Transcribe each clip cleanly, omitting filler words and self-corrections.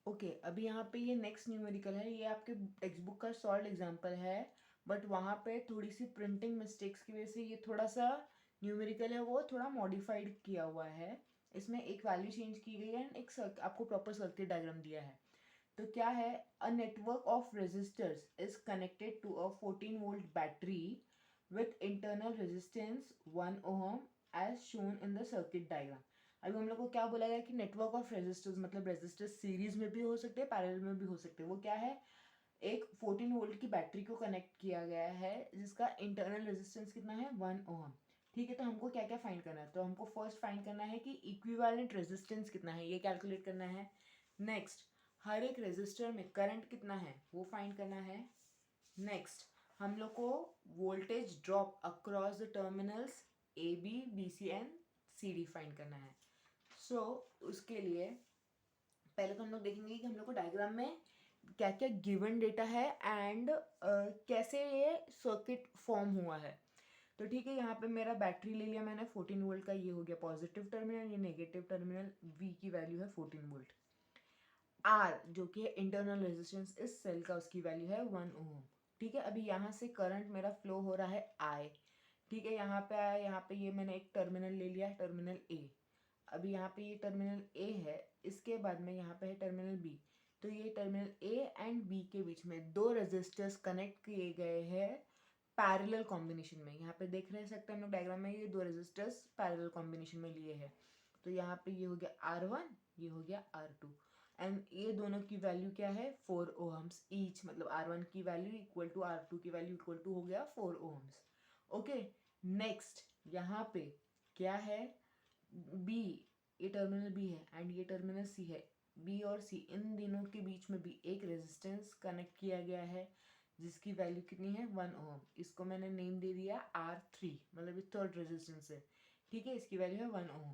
Okay अभी यहाँ पे ये नेक्स्ट न्यूमेरिकल है, ये आपके टेक्स्ट बुक का सॉल्व एग्जाम्पल है, बट वहाँ पे थोड़ी सी प्रिंटिंग मिस्टेक्स की वजह से ये थोड़ा सा न्यूमेरिकल है वो थोड़ा मॉडिफाइड किया हुआ है। इसमें एक वैल्यू चेंज की गई है एंड एक आपको प्रॉपर सर्किट डायग्राम दिया है। तो क्या है, a network of resistors is connected to a 14 volt battery with internal resistance 1 ohm as shown in the circuit diagram. अभी हम लोग को क्या बोला गया कि नेटवर्क ऑफ रेजिस्टर्स मतलब रेजिस्टर्स सीरीज में भी हो सकते हैं, पैरेलल में भी हो सकते हैं। वो क्या है, एक 14 वोल्ट की बैटरी को कनेक्ट किया गया है जिसका इंटरनल रेजिस्टेंस कितना है 1 ओम। ठीक है, तो हमको क्या क्या फाइंड करना है, तो हमको फर्स्ट फाइंड करना है कि इक्विवेलेंट रेजिस्टेंस कितना है, ये कैलकुलेट करना है। नेक्स्ट, हर एक रेजिस्टर में करंट कितना है वो फाइंड करना है। नेक्स्ट, हम लोग को voltage drop across the terminals A B B C and C D find करना है। सो उसके लिए पहले तो हम लोग देखेंगे कि हम लोग को डायग्राम में क्या क्या गिवन डेटा है एंड कैसे ये सर्किट फॉर्म हुआ है। तो ठीक है, यहाँ पे मेरा बैटरी ले लिया मैंने 14 वोल्ट का, ये हो गया पॉजिटिव टर्मिनल, ये नेगेटिव टर्मिनल, वी की वैल्यू है 14 वोल्ट। आर जो कि इंटरनल रेजिस्टेंस इस सेल का, उसकी वैल्यू है 1 ओम। ठीक है, अभी यहाँ से करंट मेरा फ्लो हो रहा है आई। ठीक है, यहाँ पे आया, यहाँ पे ये मैंने एक टर्मिनल ले लिया, टर्मिनल ए। अभी यहाँ पे ये टर्मिनल ए है, इसके बाद में यहाँ पे है टर्मिनल बी। तो ये टर्मिनल ए एंड बी के बीच में दो रेजिस्टर्स कनेक्ट किए गए हैं पैरेलल कॉम्बिनेशन में। यहाँ पे देख रहे सकते हैं हम लोग डायग्राम में, ये दो रेजिस्टर्स पैरेलल कॉम्बिनेशन में लिए हैं। तो यहाँ पे ये हो गया R1, ये हो गया R2 एंड ये दोनों की वैल्यू क्या है 4 ओहम्स ईच, मतलब R1 की वैल्यू इक्वल टू R2 की वैल्यू इक्वल टू हो गया 4 ओहम्स। ओके, नेक्स्ट यहाँ पे क्या है, बी, ये टर्मिनल बी है एंड ये टर्मिनल सी है। बी और सी इन दोनों के बीच में भी एक रेजिस्टेंस कनेक्ट किया गया है जिसकी वैल्यू कितनी है 1 ओम। इसको मैंने नेम दे दिया R3, मतलब ये थर्ड रेजिस्टेंस है। ठीक है, इसकी वैल्यू है 1 ओम।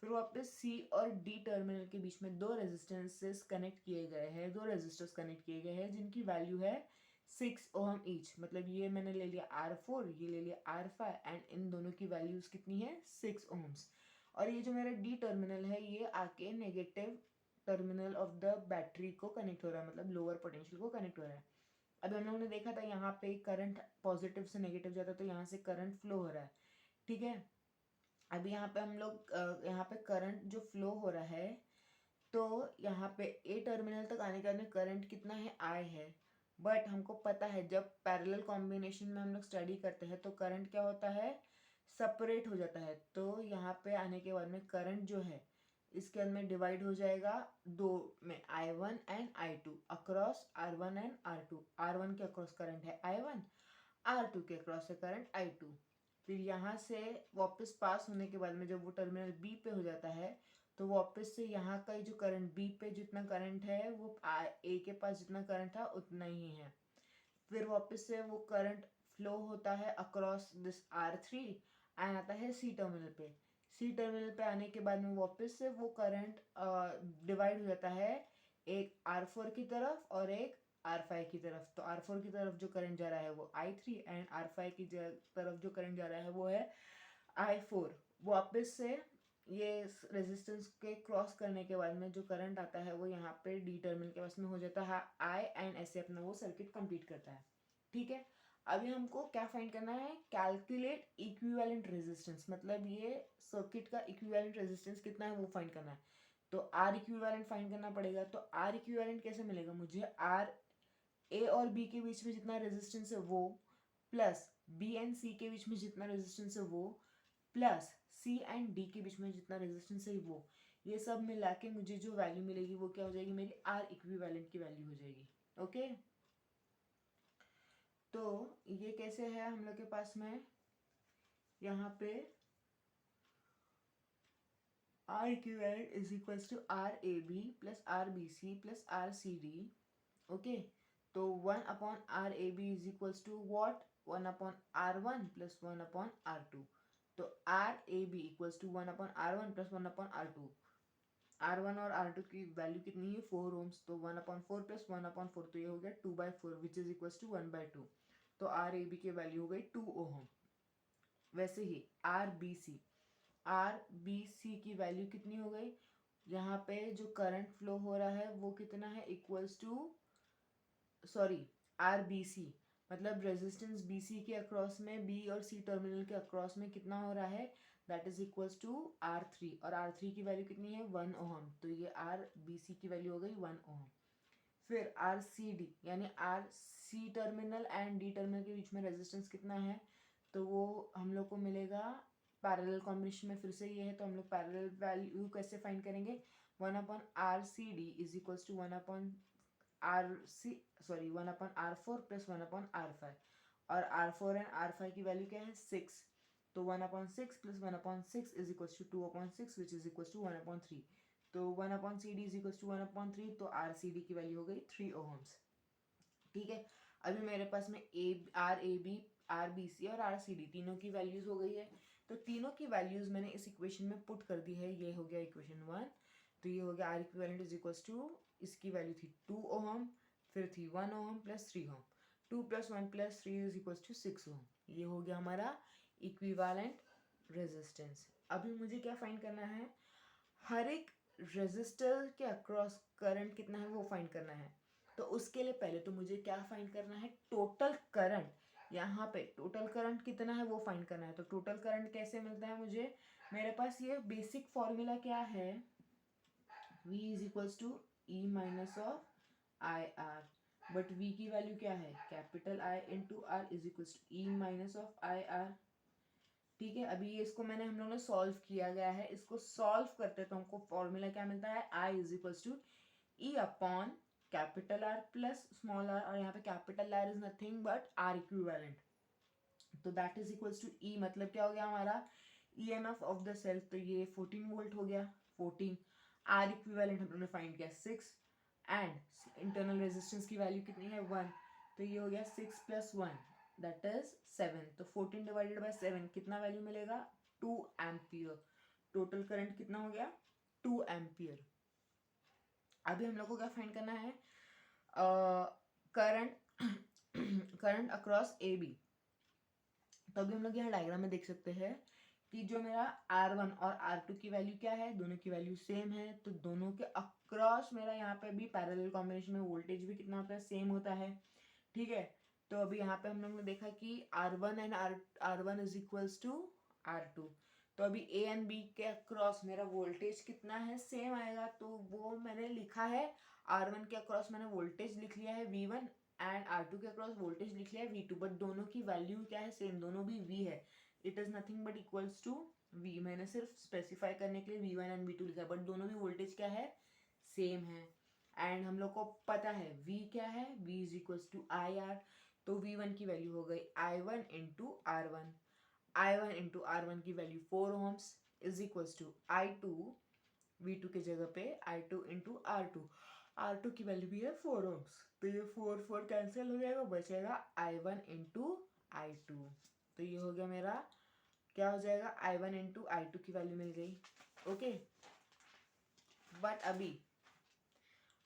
फिर वापस सी और डी टर्मिनल के बीच में दो रेजिस्टेंसेस कनेक्ट किए गए हैं, दो रेजिस्टर्स कनेक्ट किए गए हैं जिनकी वैल्यू है 6 ओम ईच, मतलब ये मैंने ले लिया R4, ये ले लिया R5 एंड इन दोनों की वैल्यूज कितनी है 6 ओम्स। और ये जो मेरा डी टर्मिनल है ये आके negative terminal of the battery को कनेक्ट हो रहा है, मतलब लोअर पोटेंशियल को कनेक्ट हो रहा है। अभी हम लोगों ने देखा था यहाँ पे करंट पॉजिटिव से नेगेटिव जाता है तो यहाँ से करंट फ्लो हो रहा है। ठीक है, अभी यहाँ पे हम लोग यहाँ पे करंट जो फ्लो हो रहा है, तो यहाँ पे ए टर्मिनल तक आने के बाद में करंट कितना है आई है। बट हमको पता है जब पैरेलल कॉम्बिनेशन में हम लोग स्टडी करते हैं तो करंट क्या होता है, सेपरेट हो जाता है। तो यहाँ पे आने के बाद में करंट जो है इसके अंदर में डिवाइड हो जाएगा दो में, I1 and I2 across R1 and R2। R1 के अक्रॉस करंट है I1, R2 के अक्रॉस है करंट I2। फिर यहाँ से वापस पास होने के बाद में जब वो टर्मिनल बी पे हो जाता है तो वापस से यहाँ का जो करंट बी पे जितना करंट है वो ए के पास जितना करंट था उतना ही है। फिर वापस से वो करंट फ्लो होता है अक्रॉस दिस R3 एंड आता है सी टर्मिनल पे। सी टर्मिनल पे आने के बाद में वापस से वो करंट डिवाइड हो जाता है, एक R4 की तरफ और एक R5 की तरफ। तो R4 की तरफ जो करंट जा रहा है वो I3 एंड R5 की तरफ जो करंट जा रहा है वो है I4। वापस से ये रेजिस्टेंस के क्रॉस करने के बाद में जो करंट आता है वो यहाँ पे डी टर्मिनल के पास में हो जाता है आई एंड ऐसे अपना वो सर्किट कंप्लीट करता है। ठीक है, अभी हमको क्या फाइंड करना है, कैलकुलेट इक्विवेलेंट रेजिस्टेंस, मतलब ये सर्किट का इक्विवेलेंट रेजिस्टेंस कितना है वो फाइंड करना है। तो आर इक्विवेलेंट फाइंड करना पड़ेगा। तो आर इक्विवेलेंट कैसे मिलेगा मुझे, आर ए और बी के बीच में जितना रेजिस्टेंस है वो प्लस बी एंड सी के बीच में जितना रेजिस्टेंस है वो प्लस सी एंड डी के बीच में जितना रेजिस्टेंस है वो, ये सब मिला के मुझे जो वैल्यू मिलेगी वो क्या हो जाएगी, मेरी आर इक्विवेलेंट की वैल्यू हो जाएगी। ओके, तो ये कैसे है हम लोग के पास में, यहाँ पे R equivalent is equals to R A B plus R B C plus R C D. Okay, तो 1/RAB is equals to what, 1/R1 plus 1/R2। तो RAB equals to 1/R1 plus 1/R2। R1 और R2 की value कितनी है 4 ohms, तो 1/4 plus 1/4 तो ये हो गया 2/4 विच इज इक्वल्स टू 1/2। तो RAB की वैल्यू हो गई 2 ओम। वैसे ही RBC की वैल्यू कितनी हो गई, यहाँ पे जो करंट फ्लो हो रहा है वो कितना है, equals to sorry R B C, मतलब रेजिस्टेंस बी सी के अक्रॉस में बी और सी टर्मिनल के अक्रॉस में कितना हो रहा है, that is equals to R three, और आर थ्री की वैल्यू कितनी है 1 ओहम, तो ये आर बी सी की वैल्यू हो गई 1 ओहम। फिर आर सी डी यानी R C terminal and D terminal के बीच में रेजिस्टेंस कितना है, तो वो हम लोग को मिलेगा पैरेलल कॉम्बिनेशन में, फिर से ये है तो हम लोग पैरेलल वैल्यू कैसे फाइंड करेंगे, 1/RCD is equals to 1/R4 plus 1/R5, और R4 एंड R5 की वैल्यू क्या है 6, तो 1/6 plus 1/6 is equals to 2/6 which is equals to 1/3, तो 1/CD इज इक्वल्स टू 1/3, तो RCD की वैल्यू हो गई 3 ओहम्स। ठीक है, अभी मेरे पास में RAB RBC और RCD तीनों की वैल्यूज हो गई है, तो तीनों की वैल्यूज मैंने इस इक्वेशन में पुट कर दी है, ये हो गया इक्वेशन 1, तो ये हो गया R equivalent is equals to, इसकी वैल्यू थी 2 ओहम, फिर थी 1 ohm plus 3 ohm, 2 plus 1 plus 3 is equals to 6 ohm, ये हो गया हमारा इक्विवेलेंट रेजिस्टेंस। अभी मुझे क्या फाइंड करना है, हर एक रेजिस्टर के अक्रॉस करंट कितना है वो फाइंड करना है, तो उसके लिए पहले तो मुझे क्या फाइंड करना है, टोटल करंट, यहाँ पे टोटल करंट कितना है वो फाइंड करना है, तो टोटल करंट कैसे मिलता है मुझे, मेरे पास ये बेसिक फॉर्मूला क्या है, V is equals to E minus of I R, but V की वैल्यू क्या है, capital I into R is equals to E minus of I R. ठीक है, अभी ये इसको मैंने हम लोगों ने सॉल्व किया गया है, इसको सॉल्व करते तो हमको फॉर्मूला क्या मिलता है, I is equals to E upon capital R plus small R, और यहाँ पे capital R is nothing but R equivalent, तो that is equals to E, मतलब क्या हो गया हमारा EMF ऑफ द सेल, तो ये 14 वोल्ट हो गया, 14, आर इक्विवेलेंट हम लोगों ने फाइंड किया 6, एंड इंटरनल रेजिस्टेंस की वैल्यू कितनी है 1, तो ये हो गया 6 प्लस 1 दैट इज 7, तो 14 डिवाइडेड बाय 7 कितना वैल्यू मिलेगा 2 एम्पियर, टोटल करंट कितना हो गया 2 एम्पियर। अभी हम लोग को क्या फाइंड करना है, current current across A B, तो अभी हम लोग यहाँ डायग्राम में देख सकते हैं कि जो मेरा R1 और R2 की वैल्यू क्या है, दोनों की वैल्यू सेम है, तो दोनों के अक्रॉस मेरा यहाँ पे भी पैरेलल कॉम्बिनेशन में वोल्टेज भी कितना होता है, सेम होता है। ठीक है, तो अभी यहाँ पे हम लोग ने देखा कि R1 and R1 is equals to R2, तो अभी A एंड B के अक्रॉस मेरा वोल्टेज कितना है, सेम आएगा, तो वो मैंने लिखा है, R1 के अक्रॉस मैंने वोल्टेज लिख लिया है V1 एंड R2 के अक्रॉस वोल्टेज लिख लिया है V2, बट दोनों की वैल्यू क्या है, सेम, दोनों भी V है, it is nothing but equals to V, मैंने सिर्फ स्पेसिफाई करने के लिए V1 एंड V2 लिखा है, बट दोनों भी वोल्टेज क्या है, सेम है। एंड हम लोग को पता है V क्या है, V is equals to I R, तो V1 की वैल्यू हो गई I1 into R1, I1 into R1 की value 4 ohms is equals to I2, V2 के जगह पे I2 इंटू R2, R2 की वैल्यू भी है 4 ओहम्स, तो ये 4 कैंसिल हो जाएगा, बचेगा I1 इंटू I2, तो ये हो गया मेरा, क्या हो जाएगा I1 इंटू I2 की वैल्यू मिल गई। ओके, बट अभी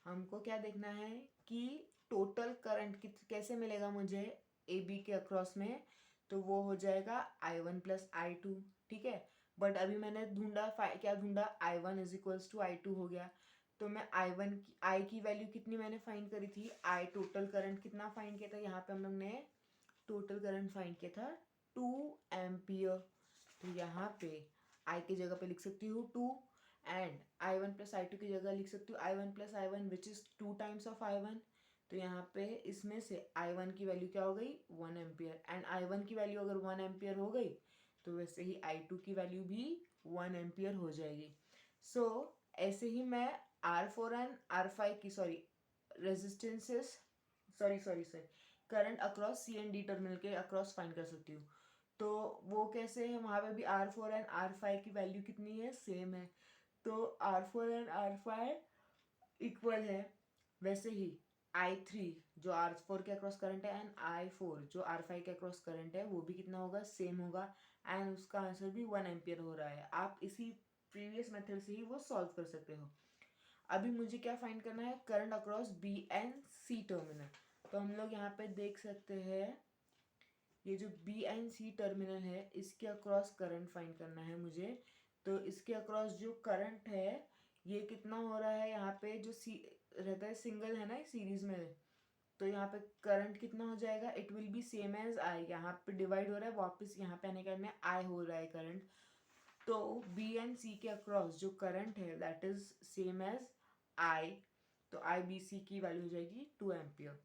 हमको क्या देखना है कि टोटल करंट कैसे मिलेगा मुझे ए बी के अक्रॉस में, तो वो हो जाएगा I1 प्लस I2। ठीक है, बट अभी मैंने क्या ढूंढा, I1 is equals to I2 हो गया, तो मैं I की वैल्यू कितनी मैंने फाइंड करी थी, I टोटल करंट कितना फाइंड किया था, यहाँ पे हम लोग ने टोटल करंट फाइंड किया था 2 एम्पियर, तो यहाँ पे I की जगह पे लिख सकती हूँ 2, एंड I1 प्लस I2 की जगह लिख सकती हूँ I1 plus I1 which is 2 times of I1, तो यहाँ पे इसमें से I1 की वैल्यू क्या हो गई 1 एम्पियर, एंड I1 की वैल्यू अगर 1 एम्पियर हो गई तो वैसे ही I2 की वैल्यू भी 1 एम्पियर हो जाएगी। सो ऐसे ही मैं R4 एंड R5 की resistances sorry current across C and D terminal के अक्रॉस फाइंड कर सकती हूँ, तो वो कैसे है, वहाँ पे भी R4 एंड R5 की वैल्यू कितनी है, सेम है, तो R4 एंड R5 इक्वल है, वैसे ही I3 जो R4 के अक्रॉस करंट है एंड I4 जो R5 के अक्रॉस करंट है वो भी कितना होगा, सेम होगा, एंड उसका आंसर भी 1 एम्पियर हो रहा है। आप इसी प्रीवियस मेथड से ही वो सॉल्व कर सकते हो। अभी मुझे क्या फाइंड करना है, current across B and C terminal, तो हम लोग यहाँ पे देख सकते हैं ये जो B एंड C टर्मिनल है इसके अक्रॉस करंट फाइंड करना है मुझे, तो इसके अक्रॉस जो करंट है ये कितना हो रहा है यहाँ पे जो सी रहता है सिंगल है ना सीरीज में, तो यहाँ पे करंट कितना हो जाएगा, it will be same as I, यहाँ पे डिवाइड हो रहा है वापस यहाँ पे आने के बाद में आई हो रहा है करंट, तो बी एंड सी के अक्रॉस जो करंट है that is same as I, तो आई बी सी की वैल्यू हो जाएगी 2 एम्पियर।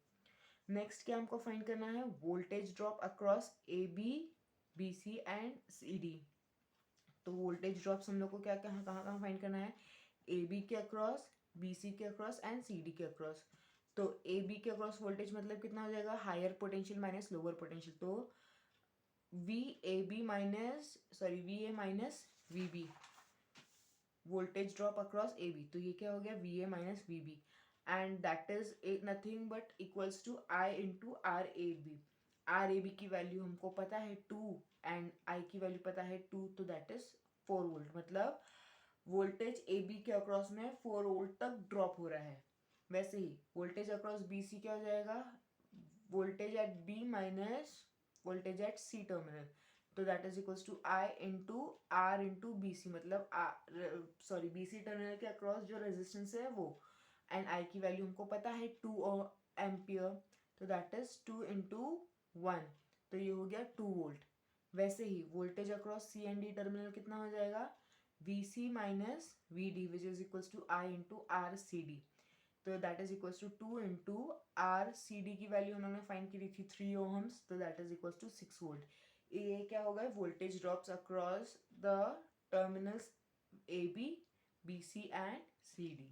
नेक्स्ट क्या हमको फाइंड करना है, voltage drop across A B B C and C D. तो वोल्टेज ड्रॉप्स हम लोग को क्या कहाँ कहाँ कहाँ फाइंड करना है, ए बी के अक्रॉस, बी सी के अक्रॉस एंड सी डी के अक्रॉस। तो ए बी के अक्रॉस वोल्टेज मतलब कितना हो जाएगा, higher potential minus lower potential, तो V A B minus sorry V A minus V B, voltage drop across A B, तो ये क्या हो गया V A minus V B, and that is nothing but equals to I into R A B. Are A B की value हमको पता है 2 and I की वैल्यू पता है 2, तो दैट इज 4 वोल्ट, मतलब वोल्टेज ए बी के अक्रॉस में 4 वोल्ट तक ड्रॉप हो रहा है। वैसे ही वोल्टेज अक्रॉस बी सी क्या हो जाएगा, voltage at B minus voltage at C terminal, तो that is equals to I into R into B C, मतलब सॉरी बी सी टर्मिनल के अक्रॉस जो रेजिस्टेंस है वो, एंड आई की वैल्यू हमको पता है 2 एम्पियर, तो दैट इज 2 इंटू 1, तो ये हो गया 2 वोल्ट। वैसे ही voltage across C and D terminal कितना हो जाएगा, V C minus V D which is equals to I into R C D, तो that is equals to 2 into R C D की वैल्यू उन्होंने फाइंड की थी 3 ओहम्स, तो that is equals to 6 volt. ये क्या होगा, voltage drops across the terminals A B B C and C D.